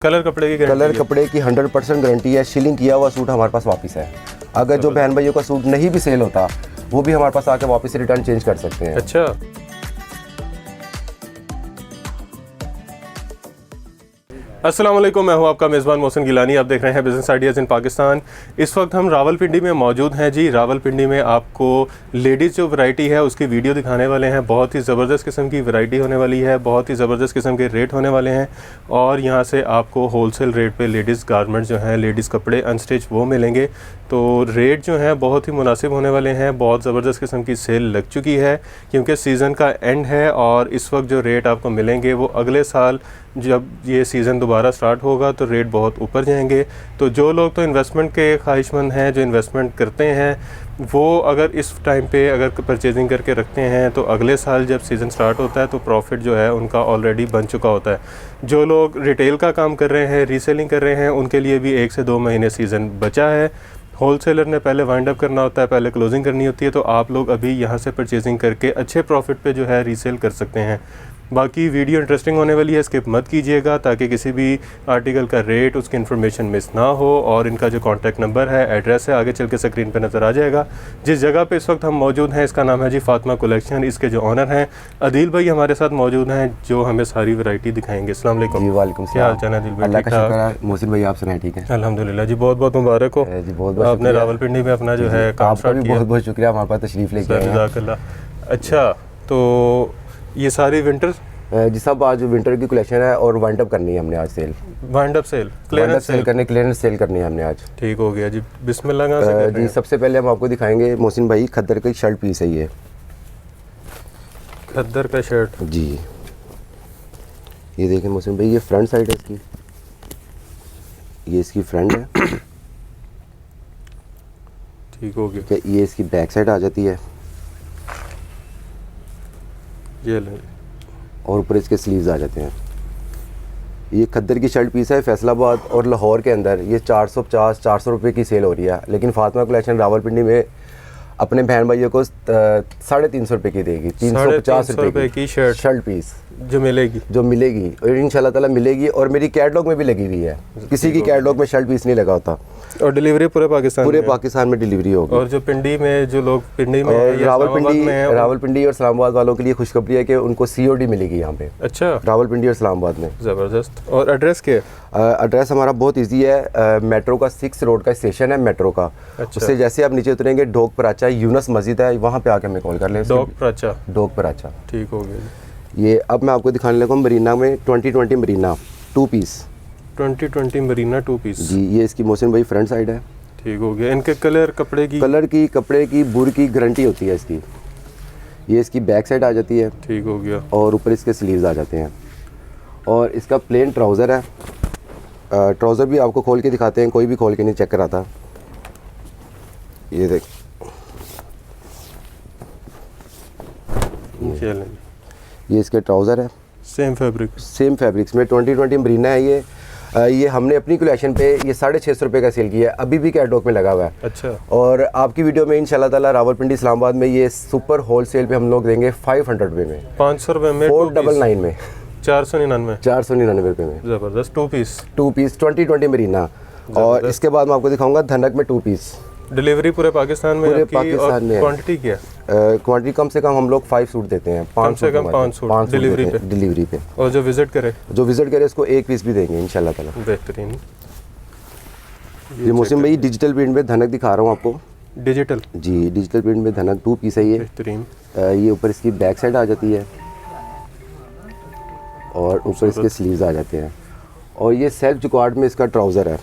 Colour कपड़े की 100% guarantee है। शिलिंग किया हुआ सूट हमारे पास वापस है। अगर जो बहन भाइयों का सूट नहीं भी सेल होता वो भी हमारे पास आके वापस रिटर्न चेंज कर सकते हैं। अच्छा, अस्सलाम वालेकुम, मैं हूं आपका मेज़बान मोहसिन गिलानी। आप देख रहे हैं बिज़नेस आइडियाज़ इन पाकिस्तान। इस वक्त हम रावलपिंडी में मौजूद हैं जी। रावलपिंडी में आपको लेडीज़ जो वैरायटी है उसकी वीडियो दिखाने वाले हैं। बहुत ही ज़बरदस्त किस्म की वैरायटी होने वाली है, बहुत ही ज़बरदस्त किस्म के रेट होने वाले हैं और यहाँ से आपको होलसेल रेट पे लेडीज़ गारमेंट्स जो हैं, लेडीज़ कपड़े अनस्टिच वो मिलेंगे। तो रेट जो हैं बहुत ही मुनासिब होने वाले हैं। बहुत ज़बरदस्त किस्म की सेल लग चुकी है क्योंकि सीज़न का एंड है और इस वक्त जो रेट आपको मिलेंगे वो अगले साल जब ये सीज़न दोबारा स्टार्ट होगा तो रेट बहुत ऊपर जाएंगे। तो जो लोग तो इन्वेस्टमेंट के ख्वाहिशमंद हैं, जो इन्वेस्टमेंट करते हैं, वो अगर इस टाइम पे अगर परचेजिंग करके रखते हैं तो अगले साल जब सीज़न स्टार्ट होता है तो प्रॉफिट जो है उनका ऑलरेडी बन चुका होता है। जो लोग रिटेल का काम कर रहे हैं, रीसेलिंग कर रहे हैं, उनके लिए भी 1 से 2 महीने सीज़न बचा है। होलसेलर ने पहले वाइंड अप करना होता है, पहले क्लोजिंग करनी होती है। तो आप लोग अभी यहाँ से परचेजिंग करके अच्छे प्रॉफिट पे जो है रीसेल कर सकते हैं। बाकी वीडियो इंटरेस्टिंग होने वाली है, स्किप मत कीजिएगा ताकि किसी भी आर्टिकल का रेट, उसकी इन्फॉर्मेशन मिस ना हो। और इनका जो कॉन्टैक्ट नंबर है, एड्रेस है, आगे चल के स्क्रीन पे नज़र आ जाएगा। जिस जगह पे इस वक्त हम मौजूद हैं इसका नाम है जी फातिमा कलेक्शन। इसके जो ऑनर हैं अदील भाई हमारे साथ मौजूद हैं जो हमें सारी वैरायटी दिखाएंगे। अस्सलाम वालेकुम। वालेकुम, क्या हाल चाल है अदील भाई? अल्लाह का शुक्र है। मोहसिन भाई आप सुनाए ठीक है? अल्हम्दुलिल्लाह जी, बहुत बहुत मुबारक हो जी। बहुत आपने रावलपिंडी में अपना जो है काम स्टार्ट किया। बहुत बहुत शुक्रिया हमारे पास तशरीफ़ लेके आए हैं। जज़ाकल्लाह। अच्छा, तो ये सारी विंटर जी सब आज विंटर की कलेक्शन है और वाइंड अप करनी है हमने आज sale. Wind up sale, clearance sale करनी है हमने आज। ठीक हो गया जी, बिस्मिल्लाह। कहाँ से कर रहे जी हैं? सबसे पहले हम आपको दिखाएंगे मोहसिन भाई खद्दर की शर्ट पीस है ये। खद्दर का शर्ट जी, ये देखें मोहसिन भाई, ये फ्रंट साइड है इसकी, ये इसकी फ्रंट है। ठीक हो गया। ये इसकी बैक साइड आ जाती है, ये ले। और ऊपर इसके स्लीव्स आ जाते हैं। ये खद्दर की शर्ट पीस है। फैसलाबाद और लाहौर के अंदर ये 450-400 रुपये की सेल हो रही है, लेकिन फातिमा कलेक्शन रावलपिंडी में अपने बहन भाइयों को 350 रुपये की देगी। 350 रुपये की शर्ट पीस जो मिलेगी और इंशाल्लाह ताला मिलेगी। और मेरी कैटलॉग में भी लगी हुई है, किसी की कैटलॉग में शर्ट पीस नहीं लगा होता। और डिलीवरी पूरे पाकिस्तान में डिलीवरी होगी। और जो पिंडी में जो लोग पिंडी में रावलपिंडी और इस्लामाबाद वालों के लिए खुशखबरी है कि उनको COD मिलेगी यहाँ पे। अच्छा, रावलपिंडी और इस्लामाबाद में। ज़बरदस्त। और एड्रेस क्या है? एड्रेस हमारा बहुत इजी है। मेट्रो का 6 रोड का स्टेशन है मेट्रो का। अच्छा। उससे जैसे आप नीचे उतरेंगे डोक पराचा यूनस मस्जिद है, वहाँ पे आके हमें कॉल कर लें। डोक पराचा। ठीक हो गया। ये अब मैं आपको दिखाने लगा हूँ मरीना में 2020 मरीना 2 पीस। 2020 मरीना 2 पीस जी, ये इसकी मोहसिन भाई फ्रंट साइड है। ठीक हो गया। इनके कपड़े की बुर की गारंटी होती है इसकी। ये इसकी बैक साइड आ जाती है। ठीक हो गया। और ऊपर इसके स्लीव्स आ जाते हैं। और इसका प्लेन ट्राउज़र है। ट्राउज़र भी आपको खोल के दिखाते हैं, कोई भी खोल के नहीं चेक कराता। ये देख, ये इसके ट्राउज़र है। सेम फैब्रिक्स में 2020 मरीना है ये। ये हमने अपनी कलेक्शन पे ये 650 रुपये का सेल किया है, अभी भी कैटलॉग में लगा हुआ है। अच्छा। और आपकी वीडियो में इंशाल्लाह ताला रावलपिंडी इस्लामाबाद में ये सुपर होल सेल पे हम लोग देंगे 500 रुपये में, 500 रुपये में, 499 में, 499 रुपये में। ज़बरदस्त। 2 पीस 2020 मरीना। और इसके बाद मैं आपको दिखाऊंगा धनक में 2 पीस। डिलीवरी पूरे पाकिस्तान में में क्वांटिटी क्या है? क्वांटिटी कम से कम हम लोग 5 सूट देते हैं। 5 सूट डिलीवरी पे। और जो विजिट करे उसको 1 पीस भी देंगे इंशाल्लाह ताला। बेहतरीन। ये मोहसिन भाई डिजिटल प्रिंट में धनक दिखा रहा हूँ आपको। डिजिटल प्रिंट में धनक 2 पीस है ये। बेहतरीन। ये ऊपर इसकी बैक साइड आ जाती है और ऊपर इसके स्लीव्स आ जाते हैं। और ये सेल्फ जिकार्ड में इसका ट्राउज़र है।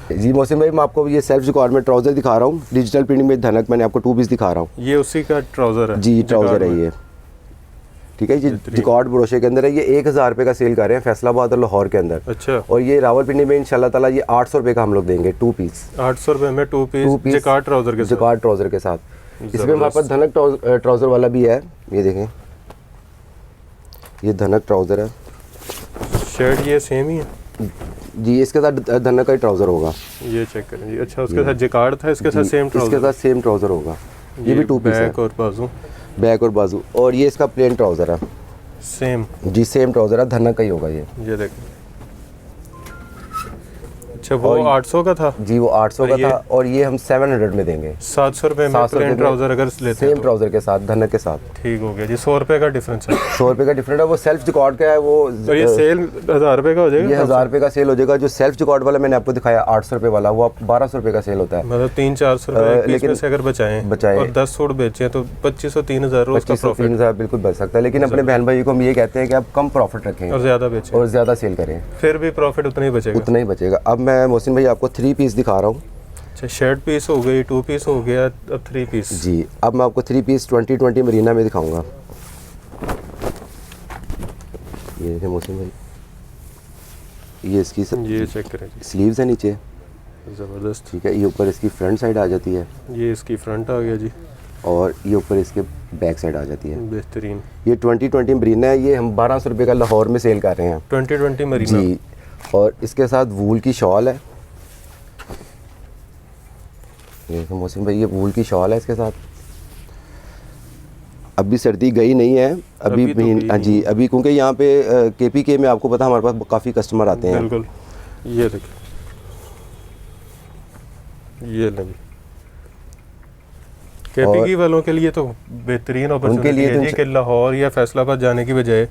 जी मोहसिन भाई, मैं आपको ये सेल्फ जिकार्ड में ट्राउज़र दिखा रहा हूँ। डिजिटल प्रिंट में धनक मैंने आपको 2 पीस दिखा रहा हूँ। ये उसी का ट्राउज़र है? जी, ट्राउज़र है ये। ठीक है जी, जिकार्ड ब्रोशे के अंदर है। ये 1000 रुपये का सेल कर रहे हैं फैसलाबाद और लाहौर के अंदर। अच्छा। और ये रावलपिंडी में इंशाल्लाह ताला ये 800 रुपये का हम लोग देंगे 2 पीस। 800 रुपये में 2 पीस जिकार्ड ट्राउज़र के साथ। इसमें हमारे पास धनक ट्राउज़र वाला भी है। ये देखें, ये धनक ट्राउज़र है। शर्ट ये सेम ही है जी, इसके साथ धनक का ही ट्राउज़र होगा। ये चेक करें जी। अच्छा, उसके साथ जिकार्ड था, इसके साथ सेम ट्राउज़र होगा। ये भी 2 पीस है, बैक और बाजू। और ये इसका प्लेन ट्राउज़र है। सेम ट्राउज़र है, धनक का ही होगा ये। देखें। अच्छा, वो 800 का था जी, वो 800 का था और ये हम 700 में देंगे। 700 रुपये में 700 प्लेन ट्राउजर अगर लेते हैं सेम ट्राउजर के साथ, धनक के साथ। ठीक हो गया जी। 100 रुपये का डिफरेंस है। 100 रुपये का डिफरेंट है, वो सेल्फ जिकॉर्ड का है वो। तो ये सेल 1000 रुपये का हो जाएगा? ये 1000 रुपये का सेल हो जाएगा। जो सेल्फ जिकॉर्ड वाला मैंने आपको दिखाया 800 रुपये वाला, वो 1200 रुपये का सेल होता है। मतलब 300-400 रुपये लेकिन से अगर बचाएं और 10 सूट बेचें तो 2500-3000 रोज का प्रॉफिट 3000 बिल्कुल बच सकता है। लेकिन अपने बहन भाई को हम ये कहते हैं कि आप कम प्रॉफिट रखें और ज़्यादा बेचें और ज़्यादा सेल करें, फिर भी प्रॉफिट उतना ही बचेगा। उतना ही बचेगा। अब मैं मोहसिन भाई आपको 3 पीस दिखा रहा हूँ। अच्छा, शर्ट पीस हो गई, 2 पीस हो गया, अब 3 पीस। जी, अब मैं आपको 3 पीस 2020 मरीना में दिखाऊंगा। ये देखें मोहसिन भाई, ये इसकी ये चेक करें जी, स्लीव्स है नीचे, ज़बरदस्त। ठीक है। ये ऊपर इसकी फ्रंट साइड आ जाती है ये इसकी फ्रंट आ गया जी, और ये ऊपर इसके बैक साइड आ जाती है। बेहतरीन। ये 2020 मरीना है, ये हम 1200 रुपये का लाहौर में सेल कर रहे हैं। 2020 मरीना जी, और इसके साथ वूल की शॉल है। ये देखो मोहसिन भाई, ये वूल की शॉल है इसके साथ। अभी सर्दी गई नहीं है अभी अभी तो भी। गई हाँ जी, अभी क्योंकि यहाँ पे KPK में आपको पता हमारे पास काफ़ी कस्टमर आते हैं। बिल्कुल। ये देखिए, ये लगी KPK वालों के लिए तो बेहतरीन अपॉर्चुनिटी लिए है तो जी कि लाहौर या फैसलाबाद जाने की बजाय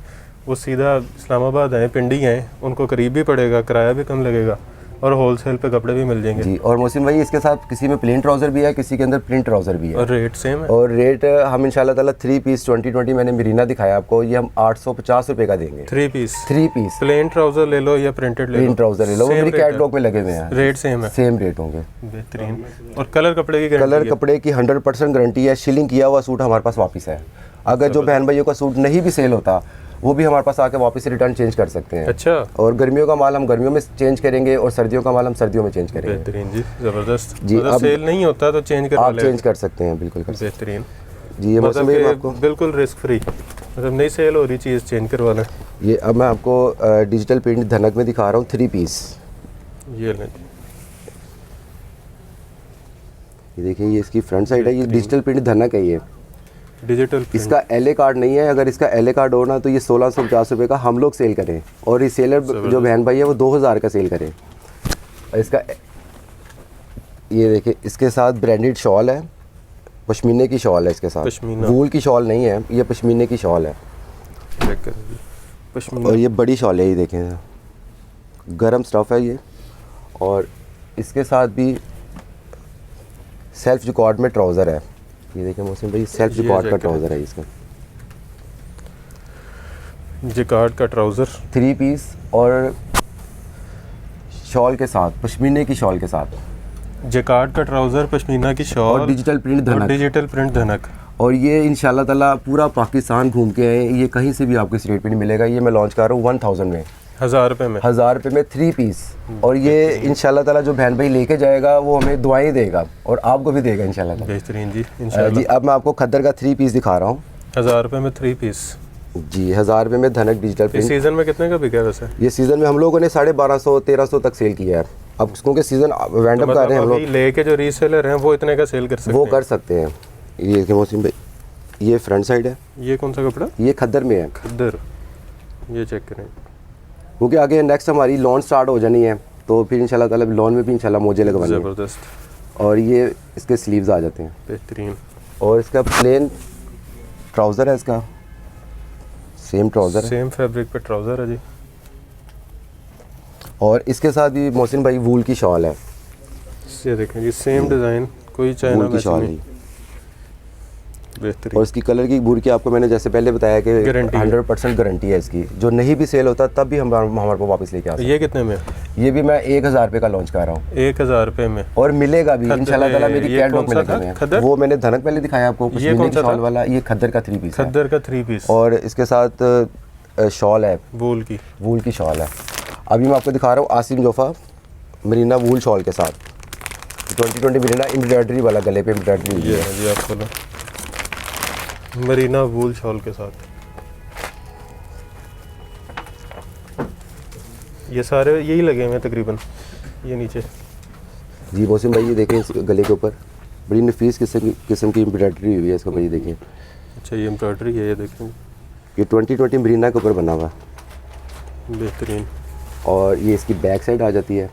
वो सीधा इस्लामाबाद आए, पिंडी आए, उनको करीब भी पड़ेगा, किराया भी कम लगेगा और होलसेल पे कपड़े भी मिल जाएंगे जी। और मोहसिन भाई इसके साथ किसी में प्लेन ट्राउज़र भी है, किसी के अंदर प्रिंट ट्राउज़र भी है। और रेट सेम है? और रेट हम इंशाल्लाह ताला 3 पीस 2020 मैंने मरीना दिखाया आपको, ये हम 850 रुपये का देंगे। 3 पीस? 3 पीस प्लेन ट्राउजर ले लो या प्रिंटेड ले लो, प्रिंट ट्राउज़र ले लो, वो मेरी कैटलॉग में लगे हुए हैं। रेट सेम है? सेम रेट होंगे। बेहतरीन। और कलर कपड़े की गारंटी कलर है? कपड़े की 100% गारंटी है। शिलिंग किया हुआ सूट हमारे पास वापस है। अगर जो बहन भाइयों का सूट नहीं भी सेल होता वो भी हमारे पास आके वापस रिटर्न चेंज कर सकते हैं। अच्छा। और गर्मियों का माल हम गर्मियों में चेंज करेंगे और सर्दियों का माल हम सर्दियों में चेंज करेंगे। बेहतरीन जी, ज़बरदस्त जी। मतलब अब सेल नहीं होता तो चेंज करवा आप ले। चेंज कर सकते हैं, बिल्कुल कर सकते बेहतरीन। हैं। जी, ये मौसम मतलब में कि आपको बिल्कुल रिस्क फ्री, मतलब नहीं सेल हो रही चीज़ चेंज करवा लें। ये अब मैं आपको डिजिटल प्रिंट धनक में दिखा रहा हूँ 3 पीस। ये लें जी, ये देखिए, ये इसकी फ्रंट साइड है, ये डिजिटल प्रिंट धनक है। ये डिजिटल प्रिंट। इसका LA कार्ड नहीं है। अगर इसका LA कार्ड हो ना तो ये 1650 रुपये का हम लोग सेल करें और रिसेलर जो बहन भाई है वो 2000 का सेल करें। और इसका ये देखिए, इसके साथ ब्रांडेड शॉल है, पश्मीने की शॉल है इसके साथ, पश्मीना। वूल की शॉल नहीं है, ये पश्मीने की शॉल है। चेक करें जी, पश्मीना। और ये बड़ी शॉल है, ये देखें, गरम स्टफ़ है ये। और इसके साथ भी सेल्फ जिकॉर्ड में ट्राउज़र है। ये देखें मोहसिन भाई, सेल्फ ये जिकॉर्ड का जैकेट है। ट्राउज़र है इसका। जिकार्ड का ट्राउज़र 3 पीस और शॉल के साथ, पश्मीने की शॉल के साथ, जिकार्ड का ट्राउज़र, पश्मीना की शॉल और डिजिटल प्रिंट और धनक। डिजिटल प्रिंट धनक। और ये इंशाल्लाह ताला पूरा पाकिस्तान घूम के आए, ये कहीं से भी आपको इस रेट पे नहीं मिलेगा। ये मैं लॉन्च कर रहा हूँ 1000 में, 1000 रुपये में। 1000 रुपये में 3 पीस। और ये इंशाल्लाह ताला जो बहन भाई लेके जाएगा वो हमें दुआएं देगा और आपको भी देगा इंशाल्लाह ताला। बेहतरीन जी, जी, इंशाल्लाह। अब मैं आपको खद्दर का 3 पीस दिखा रहा हूँ। 1000 रुपये में 3 पीस। जी, 1000 रुपये में धनक डिजिटल इस प्रिंट। सीज़न में कितने का बिका है वैसे? ये सीज़न में हम लोगों ने 1250-1300 तक सेल किया है। अब क्योंकि सीज़न वैंडअप कर रहे हैं हम लोग, लेके जो रीसेलर हैं वो इतने का सेल कर सकते वो हैं। कर सकते हैं। ये देखिए मोहसिन भाई, ये फ्रंट साइड है, ये कौन सा कपड़ा? ये खद्दर में है। खद्दर। ये चेक करें, क्योंकि आगे नेक्स्ट हमारी लॉन स्टार्ट हो जानी है तो फिर इंशाल्लाह ताला लॉन में भी इंशाल्लाह मोजे लगवाएंगे। ज़बरदस्त। और ये इसके स्लीव्स आ जाते हैं। बेहतरीन। और इसका प्लेन ट्राउज़र है, इसका सेम ट्राउज़र है। सेम फैब्रिक पे ट्राउज़र है जी। और इसके साथ भी मोहसिन भाई वूल की शॉल है, ये देखें जी, सेम डिज़ाइन, कोई चाइना वूल की शॉल मैचिंग है। नहीं। बेहतरीन। और इसकी कलर की बूर की आपको मैंने जैसे पहले बताया कि गारंटी है। 100% गारंटी है इसकी। जो नहीं भी सेल होता तब भी हम हमारे को वापस लेके आ सकते ये कितने में? हैं। ये भी मैं 1000 रुपये का लॉन्च कर रहा हूँ 1000 रुपये में। और मिलेगा भी इंशाल्लाह ताला। मेरी ये कैटलॉग कौन में सा लगे हुए था? खद्दर? हैं। वो मैंने धनक पहले दिखाया आपको, ये पश्मीने कौन की सा शॉल था? वाला। ये खद्दर का 3 पीस है खद्दर का 3 पीस और इसके साथ शॉल है, वूल की। वूल की शॉल है। अभी मैं आपको दिखा रहा हूँ आसिम जोफा मरीना वूल शॉल के साथ, 2020 मरीना एम्ब्रॉयडरी वाला, गले पे एम्ब्रॉयडरी हुई ये है। है जी, आपको ना मरीना वूल शॉल के साथ। ये सारे यही लगे हुए हैं तकरीबन, ये नीचे। जी मोहसिन भाई, ये देखें इस गले के ऊपर बड़ी नफीस किस्म की एम्ब्रॉयडरी हुई है इसका भाई, देखिए। अच्छा, ये एम्ब्रॉयडरी है, ये देखें। ये 2020 मरीना के ऊपर बना हुआ। बेहतरीन। और ये इसकी बैक साइड आ जाती है।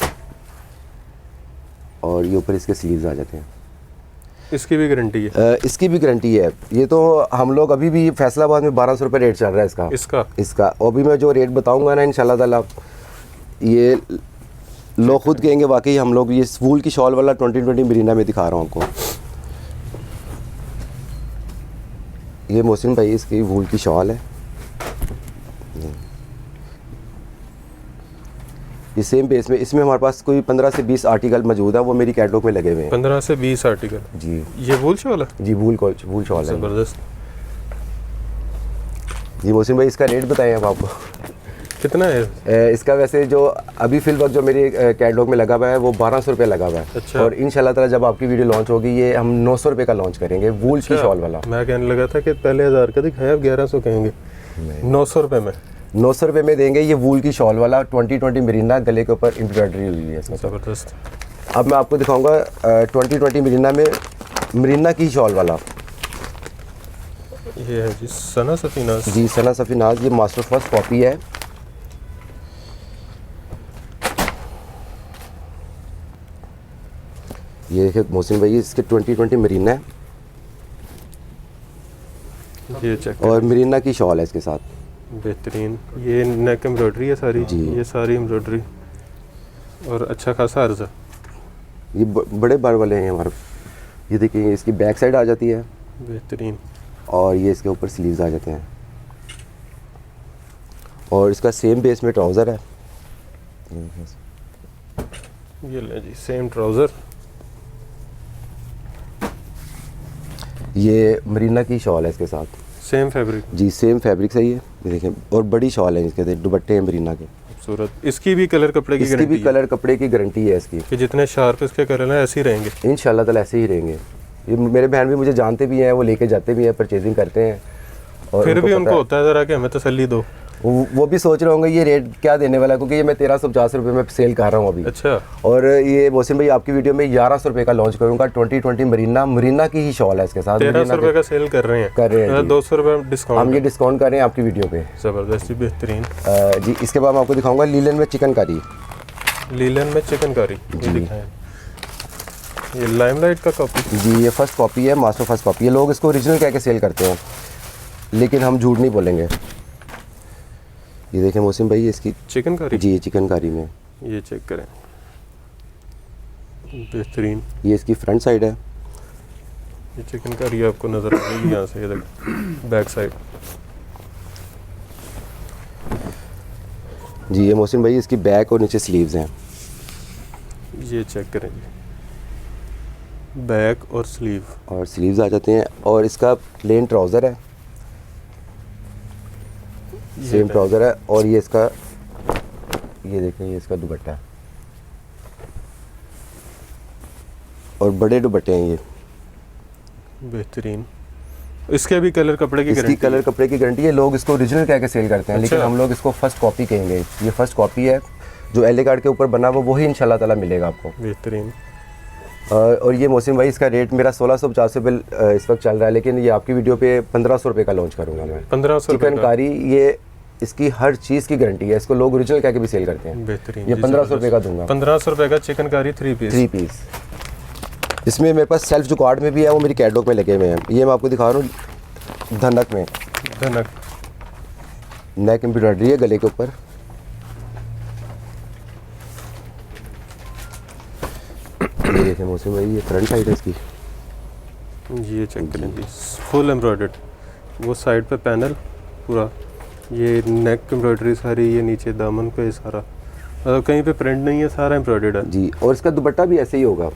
और ये ऊपर इसके स्लीव्स आ जाते हैं। इसकी भी गारंटी है? इसकी भी गारंटी है। ये तो हम लोग अभी भी फैसलाबाद में 1200 रुपये रेट चल रहा है इसका। और अभी मैं जो रेट बताऊंगा ना इंशाल्लाह ताला, ये लोग खुद कहेंगे वाकई हम लोग, ये वूल की शॉल वाला 2020 मरीना में दिखा रहा हूँ आपको। ये मोहसिन भाई इसकी वूल की शॉल है। ये सेम बेस में, इसमें हमारे पास कोई 15 से 20 आर्टिकल मौजूद है, वो मेरी कैटलॉग में लगे हुए हैं। 15 से 20 आर्टिकल? जी। ये वूल शॉल है? जी वूल शॉल है। ज़बरदस्त। जी मोहसिन भाई इसका रेट बताएं अब आपको कितना है इसका? वैसे जो अभी फिल वक्त जो मेरे कैटलॉग में लगा हुआ है वो 1200 रुपये लगा हुआ है। अच्छा। और इंशाल्लाह ताला जब आपकी वीडियो लॉन्च होगी ये हम 900 रुपये का लॉन्च करेंगे, वूल की शॉल वाला। मैं कहने लगा था कि पहले 1000 का दिखाया, अब 1100 कहेंगे। 900 रुपये में? 900 रुपये में देंगे ये वूल की शॉल वाला 2020 मरीना, गले के ऊपर एम्ब्रॉयडरी हुई है इसमें। ज़बरदस्त। अब मैं आपको दिखाऊंगा 2020 मरीना में मरीना की शॉल वाला। ये है जी सना सफीनाज। जी सना सफीनाज, ये मास्टर फर्स्ट कॉपी है। ये देखिए मोहसिन भाई इसके 2020 मरीना है, ये चेक और मरीना की शॉल है इसके साथ। बेहतरीन। ये नेक एम्ब्रॉयडरी है सारी जी। ये सारी एम्ब्रॉयडरी और अच्छा खासा अर्ज है। ये बड़े बार वाले हैं हमारे। ये देखिए इसकी बैक साइड आ जाती है, बेहतरीन। और ये इसके ऊपर स्लीव्स आ जाते हैं, और इसका सेम बेस में ट्राउज़र है। ये ले जी सेम ट्राउज़र। ये मरीना की शॉल है इसके साथ। Same fabric? जी सेम फैब्रिक से ये देखें, और बड़ी शॉल है इसके, दुपट्टे हैं मरीना के। खूबसूरत। इसकी भी कलर कपड़े की इसकी गारंटी भी कलर कपड़े की गारंटी है इसकी, कि जितने शार्प इसके कलर हैं ऐसे ही रहेंगे इंशाल्लाह ताला ऐसे ही रहेंगे। ये मेरे बहन भी मुझे जानते भी हैं, वो लेके जाते भी हैं, परचेजिंग करते हैं। और फिर भी उनको होता है ज़रा कि हमें तसल्ली दो। वो भी सोच रहे होंगे ये रेट क्या देने वाला है, क्योंकि ये मैं 1350 रुपये में सेल कर रहा हूँ अभी। अच्छा। और ये मोहसिन भाई आपकी वीडियो में 1100 रुपये का लॉन्च करूँगा। 2020 मरीना की ही शॉल है इसके साथ। 1300 रुपये का सेल कर रहे हैं। 200 रुपये डिस्काउंट हम ये डिस्काउंट कर रहे हैं आपकी वीडियो पे। ज़बरदस्त, बेहतरीन। जी इसके बाद मैं आपको दिखाऊंगा लीलन में चिकनकारी। लीलन में चिकनकारी दिखाएं। ये लाइमलाइट का कॉपी? जी ये फर्स्ट कॉपी है, मास्टर फर्स्ट कॉपी है। लोग इसको ओरिजिनल कह के सेल करते हैं, लेकिन हम झूठ नहीं बोलेंगे। ये देखें मोहसिन भाई इसकी चिकनकारी? जी चिकनकारी में ये चेक करें, बेहतरीन। ये इसकी फ्रंट साइड है। ये चिकनकारी आपको नज़र आ रही है यहाँ से, ये देखो बैक साइड। जी ये मोहसिन भाई इसकी बैक और नीचे स्लीव्स हैं। ये चेक करें जी, बैक और स्लीव, और स्लीव्स आ जाते हैं, और इसका प्लेन ट्राउज़र है, सेम ट्राउज़र है। और ये इसका, ये देखें ये इसका दुपट्टा है, और बड़े दुपट्टे हैं ये, बेहतरीन। इसके भी कलर कपड़े की इसकी गारंटी? कलर कपड़े की गारंटी है। लोग इसको ओरिजिनल कह के सेल करते हैं। अच्छा। लेकिन हम लोग इसको फर्स्ट कॉपी कहेंगे। ये फर्स्ट कॉपी है, जो एल कार्ड के ऊपर बना हुआ वही इंशाल्लाह ताला मिलेगा आपको। बेहतरीन। और ये मोहसिन भाई इसका रेट मेरा 1650 रुपये इस वक्त चल रहा है, लेकिन ये आपकी वीडियो पे 1500 रुपये का लॉन्च करूँगा मैं। 1500 चिकनकारी, ये इसकी हर चीज़ की गारंटी है। इसको लोग ओरिजिनल कह के भी सेल करते हैं। बेहतरीन। ये 1500 रुपये का दूंगा। 1500 रुपये का चिकनकारी 3 पीस। इसमें मेरे पास सेल्फ जो कार्ड में भी है वो मेरी कैटलॉग में लगे हुए हैं। ये मैं आपको दिखा रहा हूँ धनक में, धनक नेक एम्ब्रॉयडरी है गले के ऊपर। ये देखें मोहसिन भाई ये फ्रंट साइड है इसकी। ये चेक करें जी, फुल एम्ब्रॉयडर्ड, वो साइड पे पैनल पूरा, ये नेक एम्ब्रॉयडरी सारी, ये नीचे दामन पे सारा, मतलब कहीं पे प्रिंट नहीं है, सारा एम्ब्रॉयडर्ड है जी। और इसका दुपट्टा भी ऐसे ही होगा।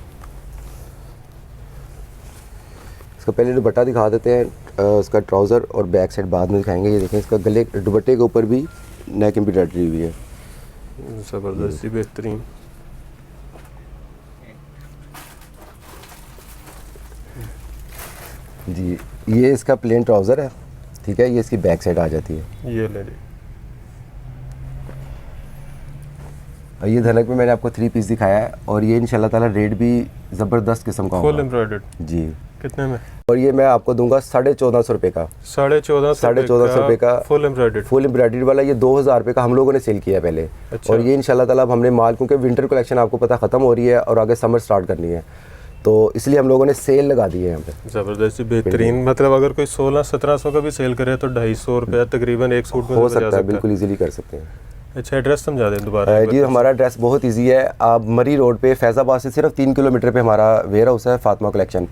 इसका पहले दुपट्टा दिखा देते हैं, उसका ट्राउज़र और बैक साइड बाद में दिखाएंगे। ये देखें इसका गले दुपट्टे के ऊपर भी नेक एम्ब्रॉयडरी हुई है। ज़बरदस्त, बेहतरीन। जी ये इसका प्लेन ट्राउज़र है, ठीक है। ये इसकी बैक साइड आ जाती है। ये ले ली। और ये धनक में मैंने आपको 3 पीस दिखाया है, और ये इंशाल्लाह ताला रेट भी ज़बरदस्त किस्म का फुल होगा। एम्ब्रॉयडर्ड जी कितने में? और ये मैं आपको दूंगा 1450 रुपये का। 1450 रुपये का फुल एम्ब्रॉयडर्ड। फुल एम्ब्रॉयडरी वाला ये 2000 रुपये का हम लोगों ने सेल किया है पहले। अच्छा। और ये इंशाल्लाह ताला अब हमने माल, क्योंकि विंटर कलेक्शन आपको पता ख़त्म हो रही है और आगे समर स्टार्ट करनी है, तो इसलिए हम लोगों ने सेल लगा दी है यहाँ पे। ज़बरदस्त, बेहतरीन। मतलब अगर कोई 1600-1700 का भी सेल करे तो 250 रुपये तकरीबन एक सूट में हो सकता है, बिल्कुल इजीली कर सकते हैं। अच्छा, एड्रेस समझा दें दोबारा। जी, हमारा एड्रेस बहुत इजी है। आप मरी रोड पे फैज़ाबाद से सिर्फ 3 किलोमीटर पे हमारा वेयर हाउस है, फातिमा कलेक्शन।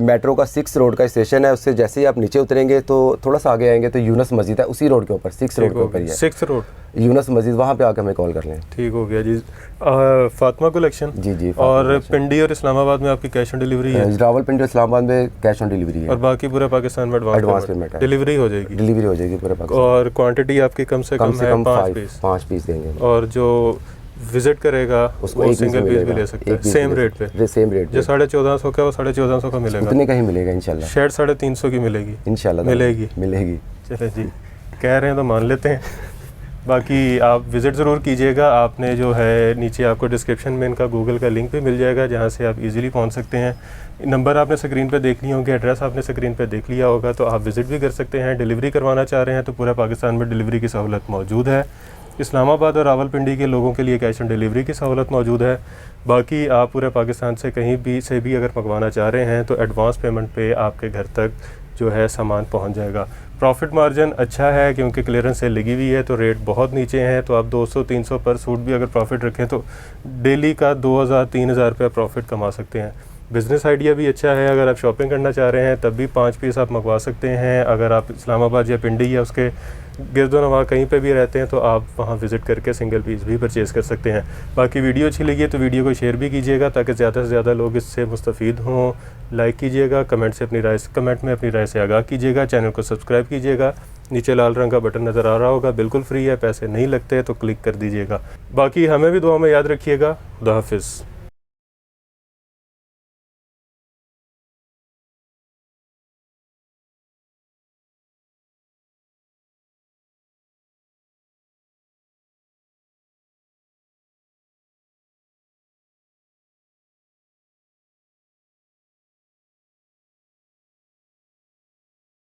मेट्रो का 6 रोड का स्टेशन है, उससे जैसे ही आप नीचे उतरेंगे तो थोड़ा सा आगे आएंगे तो यूनस मस्जिद है, उसी रोड के ऊपर 6 रोड के ऊपर ही है। 6 रोड यूनस मस्जिद, वहाँ पे आके हमें कॉल कर लें। ठीक हो गया जी। फातिमा कलेक्शन। जी। और पिंडी और इस्लामाबाद में आपकी कैश ऑन डिलीवरी है? रावलपिंडी और इस्लामाबाद में कैश ऑन डिलीवरी है। और बाकी पूरे पाकिस्तान में एडवांस पेमेंट है। डिलीवरी हो जाएगी? डिलीवरी हो जाएगी पूरे पाकिस्तान। और क्वांटिटी आपकी कम से कम 5 पीस देंगे। और जो विजिट करेगा उसको सिंगल पीस भी ले सकता है, सेम रेट पे। सेम रेट जो 1450 का वो 1450 का मिलेगा, उतने का ही मिलेगा इंशाल्लाह। शर्ट 350 की मिलेगी इंशाल्लाह मिलेगी। चले जी, कह रहे हैं तो मान लेते हैं। बाकी आप विज़िट ज़रूर कीजिएगा। आपने जो है नीचे आपको डिस्क्रिप्शन में इनका गूगल का लिंक भी मिल जाएगा, जहाँ से आप इजीली पहुँच सकते हैं। नंबर आपने स्क्रीन पे देख लिए होंगे, एड्रेस आपने स्क्रीन पे देख लिया होगा, तो आप विज़िट भी कर सकते हैं। डिलीवरी करवाना चाह रहे हैं तो पूरा पाकिस्तान में डिलीवरी की सहूलत मौजूद है। इस्लामाबाद और रावलपिंडी के लोगों के लिए कैश ऑन डिलीवरी की सहूलत मौजूद है। बाकी आप पूरे पाकिस्तान से कहीं भी से भी अगर मंगवाना चाह रहे हैं तो एडवांस पेमेंट पे आपके घर तक जो है सामान पहुंच जाएगा। प्रॉफिट मार्जिन अच्छा है क्योंकि क्लियरेंस सेल लगी हुई है, तो रेट बहुत नीचे हैं। तो आप 200-300 पर सूट भी अगर प्रॉफिट रखें तो डेली का 2000-3000 रुपये प्रॉफिट कमा सकते हैं। बिज़नेस आइडिया भी अच्छा है। अगर आप शॉपिंग करना चाह रहे हैं तब भी 5 पीस आप मंगवा सकते हैं। अगर आप इस्लामाबाद या पिंडी या उसके गिरदोनवा कहीं पे भी रहते हैं तो आप वहाँ विज़िट करके सिंगल पीस भी परचेज़ कर सकते हैं। बाकी वीडियो अच्छी लगी है तो वीडियो को शेयर भी कीजिएगा ताकि ज़्यादा से ज़्यादा लोग इससे मुस्तफ़ीद हों। लाइक कीजिएगा, कमेंट में अपनी राय से आगाह कीजिएगा। चैनल को सब्सक्राइब कीजिएगा। नीचे लाल रंग का बटन नज़र आ रहा होगा, बिल्कुल फ्री है, पैसे नहीं लगते, तो क्लिक कर दीजिएगा। बाकी हमें भी दुआ में याद रखिएगा। खुदा हाफिज़।